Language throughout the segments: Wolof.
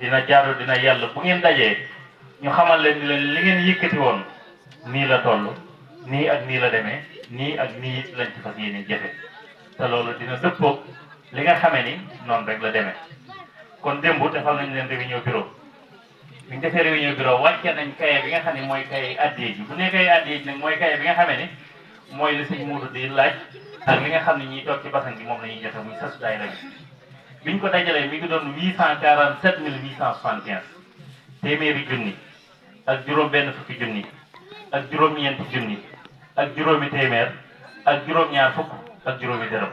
dina jaadu dina yàlla bu ngeen dajee ñu xamal leen ni leen li ngeen yëkkati woon nii la toll nii ak nii la demee nii ak nii lañ ci fas yéene jëfe te loolu dina dëppoog li nga xamee ni noonu rek la demee kon démb defal nañ leen réunion bureau bi ñu defee réunion bureau wàcce nañ kaye bi nga xam ne mooy kaye addiyee ji bu ne kaye addiyee ji nag mooy kaye bi nga xamee ni mooy li sëñ Muudu di laaj ak li nga xam ne ñiy toog ci basan gi moom la ñuy joxe muy sasu daay la biñ ko dajalee mi ngi doon 847 875 téeméeri junni ak juróom benn fukki junni ak juróom-ñeenti junni ak juróomi téeméer ak juróom-ñaar fukk ak juróomi dërëm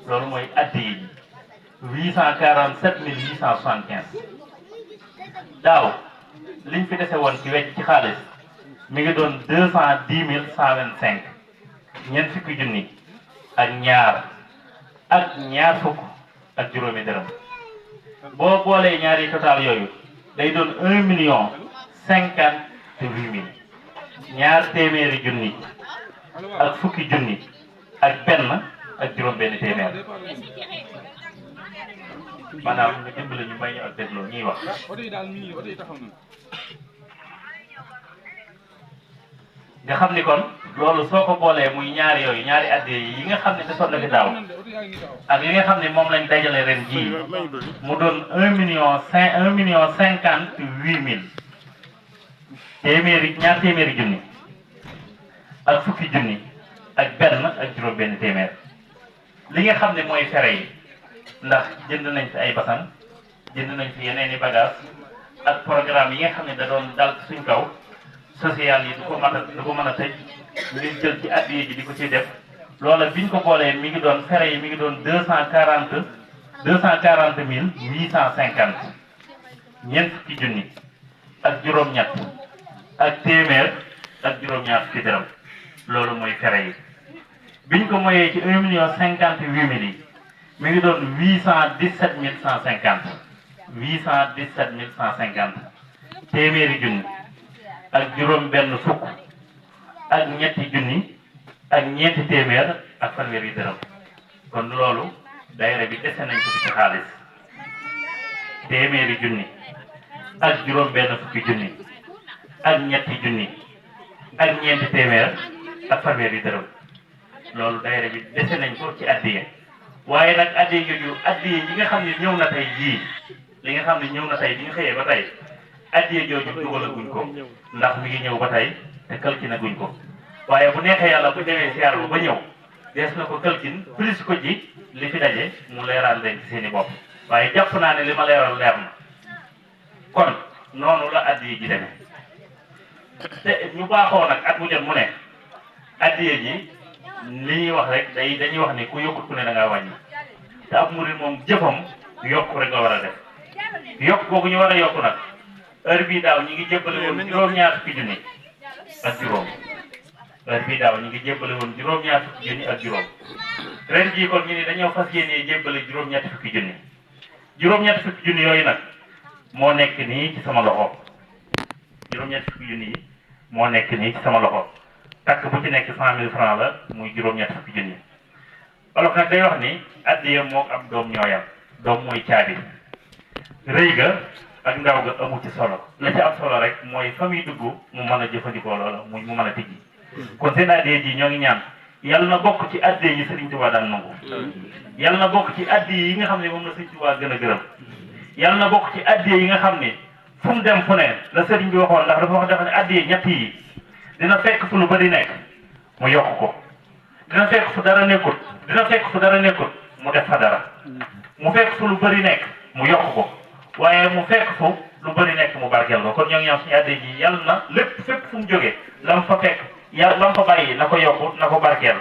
loolu mooy addiya ji 847 875 daaw liñ fi dese woon ci wecc ci xaalis mi ngi doon 210 125 ñeent fukki junni ak ñaar fukk ak juróomi dërëm boo boolee ñaari total yooyu day doon 1,058,000 ñaar téeméeri junni ak fukki junni ak benn ak juróom benn téeméer maanaam ñu dimbali ñu may ñu ak dégloo ñuy wax nga xam ni kon loolu soo ko boolee muy ñaari yooyu ñaari addiya yi nga xam ne desoon na fi daaw ak li nga xam ne moom lañ dajale ren jii mu doon 1,058,000 ñaar téeméeri junni ak fukki junni ak benn ak juróom benn téeméer li nga xam ne mooy fere yi ndax jënd nañ fi ay basan jënd nañ fi yeneen i bagage ak programme yi nga xam ne da doon dal ci suñ kaw social yi du ko mën a tëj ñu jël ci addiya ji di ko ciy def loola biñ ko boolee mi ngi doon fere yi mi ngi doon 240,850 ñeent fukki junni ak juróom-ñett ak téeméer ak juróom-ñaar fukki dërëm loolu mooy fere yi biñ ko moyee ci 1,058,000 yi mi ngi doon 817,150 817,150 téeméeri junni ak juróom benn fukk ak ñetti junni ak ñeenti téeméer ak fanweeri dërëm kon loolu daayira bi dese nañ ko ci xaalis téeméeri junni ak juróom benn fukki junni ak ñetti junni ak ñeenti téeméer ak fanweeri dërëm loolu daayira bi dese nañ ko ci addiya waaye nag addiya yooyu addiya yi nga xam ne ñëw na tey jii li nga xam ne ñëw na tey bi ñu xëyee ba tey addiya jooju dugalaguñ ko ndax mi ngi ñëw ba tey te kalkina guñ ko waaye bu neexee yàlla bu demee siyaar ba ñëw dees na ko kalkin plus ko ji li fi daje mu leeral leen ci seen i bopp waaye jàpp naa ne li ma leeral leer na kon noonu la addiya ji demee te ñu baaxoo nag at mu jot mu ne addiya ji li ñuy wax rek dañuy wax ni ku yokkut ku ne da ngaa wàññi te ab murid moom jëfam yokk rek la war a def yokk googu ñu war a yokk nag heure bii daaw ñu ngi jébbale woon juróom-ñaar fukki junni ak juróom heure bii daaw ñu ngi jébbale woon juróom-ñaar fukki junni ak juróom ren jii kon ñu ni dañoo fas yéenee jébbale juróom-ñetti fukki junni juróom-ñetti fukki junni yooyu nag moo nekk nii ci sama loxo juróom-ñetti fukki junni yi moo nekk nii ci sama loxo takk bu ci nekk 100,000 francs la muy juróom-ñetti fukki junni olof nag day wax ni addiya moog am doom ñooyam doom mooy caabi rëy ga ak ndaw ga amu ci solo la ci am solo rek mooy fa muy dugg mu mën a jëfandikoo loola mu mën a tijji kon seen addiya ji ñoo ngi ñaan yàlla na bokk ci addiya yi Sëriñ Tuubaa daan nangu yàlla na bokk ci addiya yi nga xam ne moom la Sëriñ Tuubaa gën a gërëm yàlla na bokk ci addiya yi nga xam ne fu mu dem fu ne la sëriñ bi waxoon ndax dafa ne addiya ñett yi dina fekk fu lu bari nekk mu yokk ko dina fekk fu dara nekkut mu def fa dara mu fekk fu lu bari nekk mu yokk ko waaye mu fekk fu lu bari nekk mu barkeel ko kon ñoo ngi ñaan suñu addiya ji yàlla na lépp fépp fu mu jógee lam fa fekk yàlla lam fa bàyyi na ko yokku na ko barkeel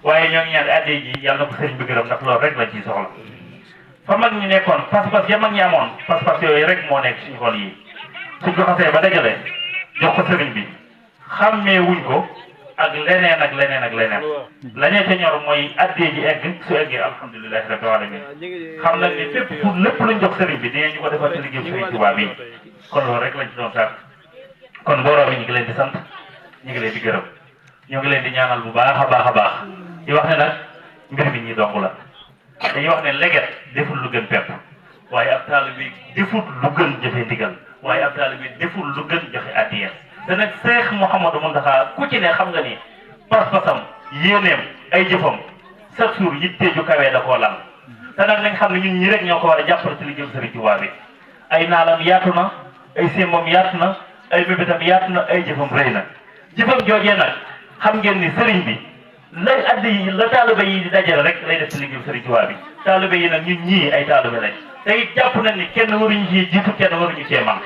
waaye ñoo ngi ñaan addiya ji yàlla na ko sëriñ bi gërëm ndax loolu rek lañ ciy soxla fa mag ñi nekkoon pas-pas ya mag ñi amoon pas-pas yooyu rek moo nekk suñu xol yi suñ ko xasee ba dajale jox ko sëriñ bi xàmmee wuñ ko ak leneen ak leneen ak leneen lañee ca ñor mooy addiya ji egg su eggee alhamdulilahi rabbil alamin xam nag ni fépp pour lépp luñ jox sëriñ bi dinañu ko defal ci liggéey Sëriñ Tuubaa bi kon loolu rek lañ ci doon sax kon mbooloo mi ñu ngi leen di sant ñu ngi leen di gërëm ñu ngi leen di ñaanal bu baax a baax a baax di wax ne nag mbir mi ñi dong la dañuy wax ne leget deful lu gën pepp waaye ab taalibe defut lu gën jëfe ndigal waaye ab taalibe defut lu gën joxe addiya te nag Seex Mouhamadou Mountakha ku ci ne xam nga ni pas-pasam yéeneem ay jëfam chaque jour yitte ju kawee da koo lal te nag nañ xam ne ñun ñi rek ñoo ko war a jàppale ci liggéeyu Sëriñ Tuubaa bi ay naalam yaatu na ay sémbam yaatu na ay mébétam yaatu na ay jëfam rëy na jëfam joojee nag xam ngeen ni sëriñ bi lay addi yi la taalibe yi di dajale rek lay def ci liggéeyu Sëriñ Tuubaa bi taalibe yi nag ñun ñii ay taalibe lañ te it jàpp nañ ni kenn waruñu cee jiitu kenn waruñu cee man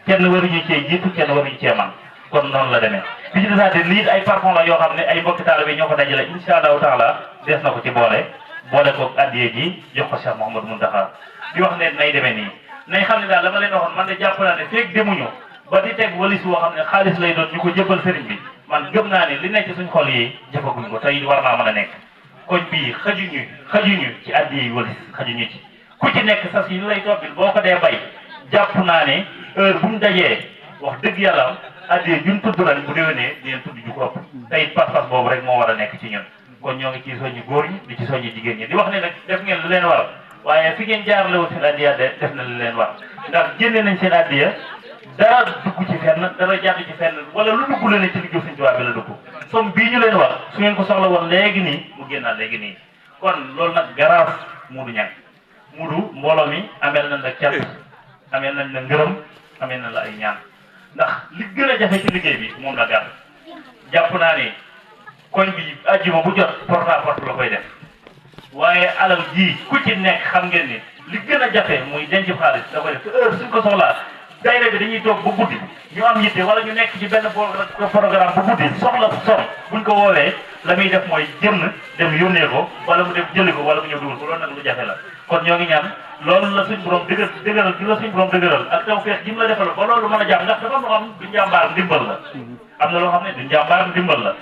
kenn waruñu cee jiitu kenn waruñu cee man kon noonu la demee bi ci desaate lii ay parfum la yoo xam ne ay mbokki taalibe yi ñoo ko dajale insha allahu taala des na ko ci boole ko addiye ji jox ko Cheikh Mouhamadou Mountakha di wax ne nay demee nii nañ xam ne daal la ma leen waxoon man de jàpp naa ne feeg demuñu ba di teg walis woo xam ne xaalis lay doon ñu ko jëbbal sëriñ bi man gëm naa ne li nekk ci suñ xol yi jëfaguñ ko tey war naa mën a nekk koñ bii xajuñu ci addiye yi walis xajuñu ci ku ci nekk sas yi lay topbil boo ko dee bay jàpp naa ne heure bu ñu dajee wax dëgg yàlla addiye juñ tudd ren bu déwénee di leen tudd ju ko ëpp tey pas-pas boobu rek moo war a nekk ci ñun kon ñoo ngi ci soññi góor ñi di ci soññi jigéen ñi di wax ne nag def ngeen lu leen war waaye fi ngeen jaarale wu seen addiya def na lu leen war ndax génne nañ seen addiya dara dugg ci fenn dara jàdd ci fenn wala lu dugg leen ci liggéey Sëriñ Tuubaa bi la dugg somme bii ñu leen wax su ngeen ko soxla woon léegi nii mu génnaat léegi nii kon loolu nag garaaf Muudu Ñaŋ Muudu mbooloo mi ameel nañ la cant ameel nañ la ngërëm ameel nañ la ay ñaan ndax li gën a jafe ci liggéey bi moom la gàtt jàpp naa ne koñ bi àjjuma bu jot porte à porte la koy def waaye alal ji ku ci nekk xam ngeen ni li gën a jafe muy denc xaalis da koy def te heure suñ ko soxlaa daayira bi dañuy toog ba guddi ñu am yitte wala ñu nekk ci benn programme bu guddi soxla buñ ko woowee la muy def mooy jënd dem yónnee ko wala mu dem jëli ko wala mu ñëw dugal ko loolu nag lu jafe la kon ñoo ngi ñaan loolu la suñ borom dëgëral gi la suñ borom dëgëral ak taw feex gi mu la defal ba loolu mën a jàmm ndax dafa loo xam du njàmbaar ndimbal la am na loo xam ne du njàmbaar ndimbal la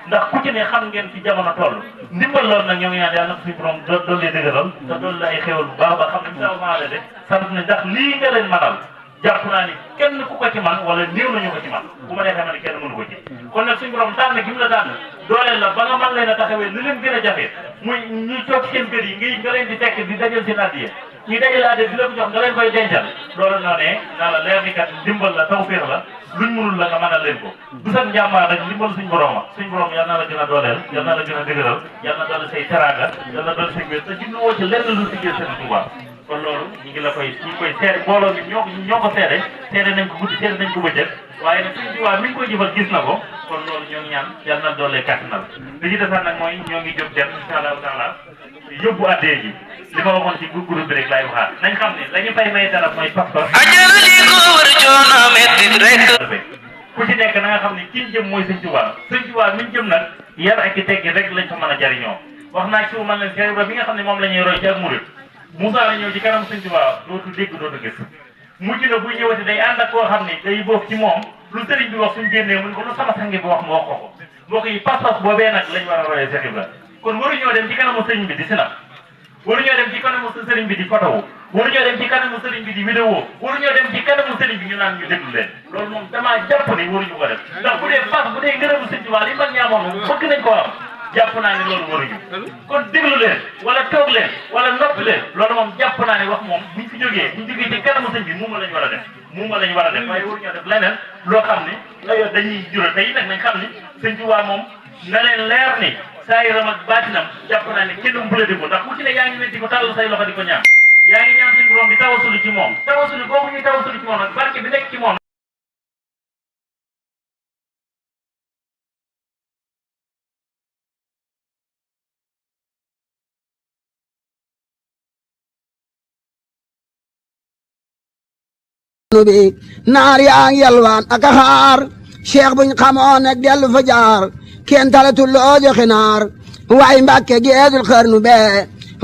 ndax ku ci ne xam ngeen ci jamono toll ndimbal loolu nag ñoo ngi ñaan yàlla na suñu borom doolu lee dëgëral te doolu la ay xéwal bu baax ba xam ne sa maale de sant na ndax lii nga leen manal jàpp naa ni kenn ku ko ci man wala néew nañu ko ci man bu ma neexee ma ne kenn mënu ko ci kon nag suñu borom tànn gi mu la tànn dooleel la ba nga mën leen a taxawee li leen gën a jafe muy ñuy toog seen kër yi nga leen di fekk di dajal seen addiya ñuy dajal addiya di la ko jox nga leen koy dencal loolu noo ne naa la leer ni kat ndimbal la tawfeex la luñ mënul la nga mënal leen ko du sax njàmbaar nag ndimbal suñ borom suñ borom yal na la gën a dooleel yal na la gën a dëgëral yal na doole say teraanga yal na doole say wér te ci woo ci lenn lu liggéey Sëriñ Tuubaa kon loolu ñu ngi la koy seede mbooloo mi ñoo ko seede nañ ko guddi seede nañ ko bëccëg waaye nag Sëriñ Tuubaa mi ngi koy jëfal gis na ko kon loolu ñoo ngi ñaan yal na doole kàttanal li ci desaat nag mooy ñoo ngi jóg dem incha allahu taala yóbbu addee ji li ma waxoon ci groupe bi rek laay waxaat nañ xam ne la ñu fay may dara mooy pas-pas ku ci nekk na nga xam ne kiñ jëm mooy Sëriñ Tuubaa mi ñu jëm nag yar ak i teggi rek lañ fa mën a jariñoo wax naa ci man leen Cheikh bi nga xam ne moom la ñuy roy ci ak murid Moussa la ñëw ci kanam Sëriñ Tuubaa dootu dégg dootu gis mujj na buy ñëwati day ànd ak koo xam ne day bokk ci moom lu sëriñ bi wax suñ génnee mu ne ko lu sama sangi bi wax mu wax ko mbokk yi pas-pas boobee nag lañ war a royee Cheikh Ibra kon waruñoo dem ci kanamu sëriñ bi di sinap waruñoo dem ci kanamu sëriñ bi di photo waruñoo dem ci kanamu sëriñ bi di vidéo waruñoo dem ci kanamu sëriñ bi ñu naan ñu déglu leen loolu moom damaa jàpp ni waruñu ko def ndax bu dee pas bu dee ngërëmu Sëriñ Tuubaa li mag ñaamoon moom bëgg nañ ko am jàpp naa ne loolu waruñu kon déglu leen wala toog leen wala noppi leen loolu moom jàpp naa ne wax moom buñ fi jógee ci kanamu sëñ bi muuma lañ war a def muuma lañ war a def waaye waruñoo def leneen loo xam ne dañuy jural tey nag nañ xam ni Sëriñ Tuubaa moom na leen leer ni saa yiram ak baatinam jàpp naa ne kenn umpale ko ndax ku ci ne yaa ngi wetti ko tàll say loxo di ko ñaan yaa ngi ñaan suñu borom di tawasulu ci moom tawasulu boobu ñuy tawasulu ci moom nag barke bi nekk ci moom naar yaa ngi yalwaan ak a xaar cheikh buñ xamoon nag dellu fa jaar kenn talatul loo joxe naar waaye mbàkke geedul xarnu bee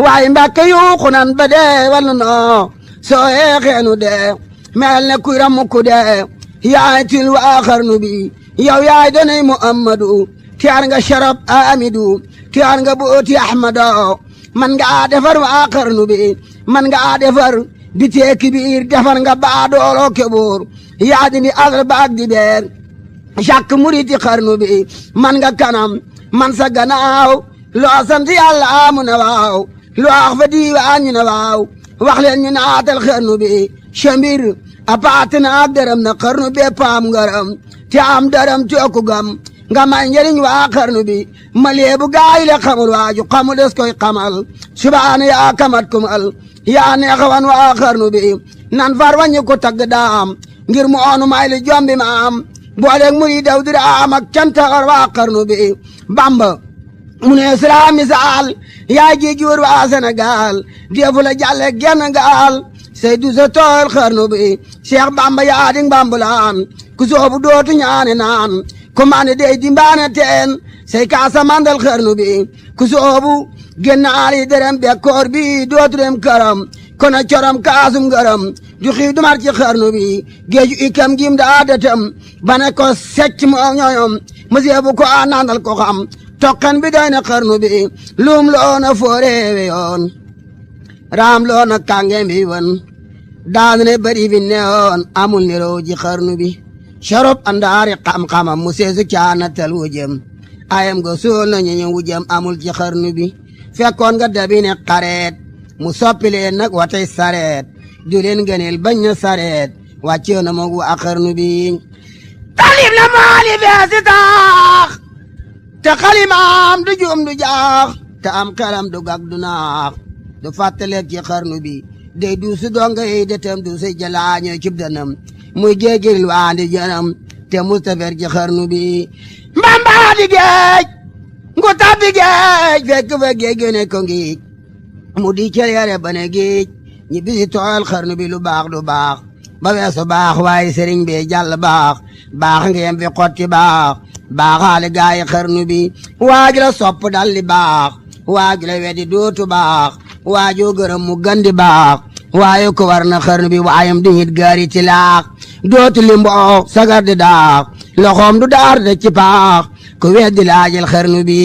waaye mbàkke yuuxu nan ba dee wallu noo soo yeexeenu dee mel ne kuy ramukku dee yaay til waa xarnu bi yow yaay donay muhammadu tiyaar nga sharab amidu tiyaar nga booti ahmado man nga defar waa xarnu bi man nga defar bi teeki biir defar nga baadoolo keboor yaa di asal baag di beer chaque muriti xarnu bi man nga kanam man sa gannaaw loo sant yàlla amu na waaw loo wax fa diiwaan ñu na waaw wax leen ñu naatal xarnu bi chambir apaate na ak dërëm na xarnu bi paam ngaram te am dërëm te ku gam nga may njëriñ waa xarnu bi ma leebu gaay le xamul waaju xamul des koy xamal subaana yaa kamat kumal yaa neexawan waa xarnu bi nan far wañu ko tagg daam ngir mu oonu may li jombi ma am booleeg muri daw dira am ak cantaxar waa xarnu bi bamba mu ne sira misaal yaa ji juur waa Sénégal defu la jàlle genn gaal say du sa tool xarnu bi Cheikh Bamba yaa ding bambulaan ku soobu dootu ñaane naan ku mane dey dimbaane teen say kaasa mandal xarnu bi ku soobu gennaali derem bekkoor bi dootu dem këram kono corom kaasum ngërëm du xii dumar ci xarnu bi géeju ikam gim daa datam bane ko secc moo ñoñom monsieur bu ko a nandal ko xam tokkan bi doy na xarnu bi luum loona fooreewe yoon raam loona kàngem bi won daanu ne bari bi newoon amul ni row ji xarnu bi sharop andaari xam-xamam mu seesu caanatal wujëm ayam go suul na ñu wujëm amul ci xarnu bi fekkoon nga dabi ne xareet mu soppi leen nag watay sareet du leen gëneel bañ na sareet wàccee na moog waa xarnu bi talib na maali beesi taax te xalimaam du juum du jaax te am xelam du gag du naax du fàttaleeg ci xarnu bi day du su donga yi detam du si jalaaño cib danam muy géegiril waandi janam te mustafer ci xarnu bi mbambaa di géej ngu tabbi géej fekk fa géej gene ko ngiij mu di cel yare bane géej ñi bisi tooyal xarnu bi lu baax du baax ba weesu baax waaye sëriñ bi jàll baax baax ngeen fi xotti baax baaxaale gaayi xarnu bi waaju la sopp dalli baax waaju la weddi dootu baax waajoo gërëm mu gandi baax waaye ko war na xarnu bi waayam di hit gaari ti laax dootu limboo sagar di daax loxoom du daar de ci paax ku weddi laajal xarnu bi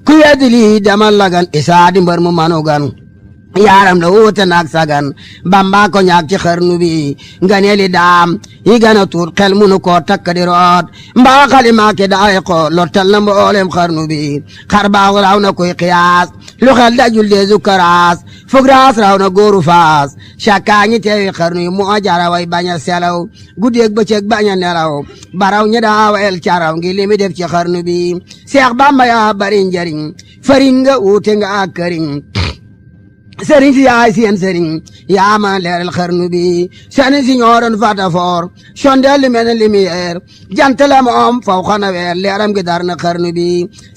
ku weddi lii demal lagan isaa di mbër mu manugan yaaram la wuute naag sagan bamba ko ñaag ci xarnu bi nga neeli daam yi gana tuut xel munu koo takk di root mbaa xalimaake daay ko lottal na mboolem xarnu bi xar baax raw na koy xiyaas lu xel dajul deesu karaas fug raas raw na góoru faas cakkaa ñi teewi xarnu yi moo jara way bañ a selaw guddeeg bëccëg bañ a nelaw baraw ñi daawel caraw ngi li mi def ci xarnu bi Seex Bamba yaa bari njariñ fariñ nga wuute nga ak këriñ sëriñ si yaay seen sëriñ yaa ma leeral xarnu bi sëriñ si ñoo doon fata foor sondeel li mel ne lumière jant la moom faw xana weer leeram gi dar na xarnu bi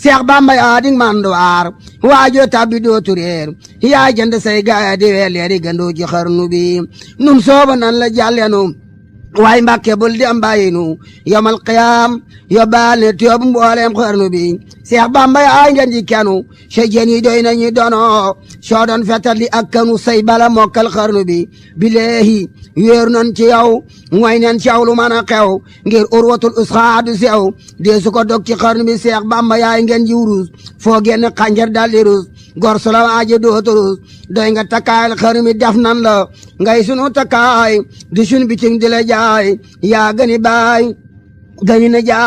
Seex Bamba yaa di manduwaar waajo tabbi dootu réer yaa jënd say gaaya di weer leeri gandoo ci xarnu bi nun sooba nan la jàllenu waaye Mbàkke bul di am bàyyinu yomal qiyaam yóbbaal ne tiyoobu mbooleem xarnu bi Seex Bamba yaay ngeen ji kenu sa jën yi doy nañu dono soo doon fetal li ak kanu say bala mokkal xarnu bi bileehi wéeru nan ci yow mooy nen ci yow lu mën a xew ngir urwatul usxaadu sew dee su ko dog ci xarnu bi Seex Bamba yaay ngeen ji wurus foo génn xànjar daldi rus gor su la waaje dootu rus doy nga takkaayal xarnu bi def nan la ngay sunu takkaay di sunu bitim di la jaay yaa gëni baay gëni na jaay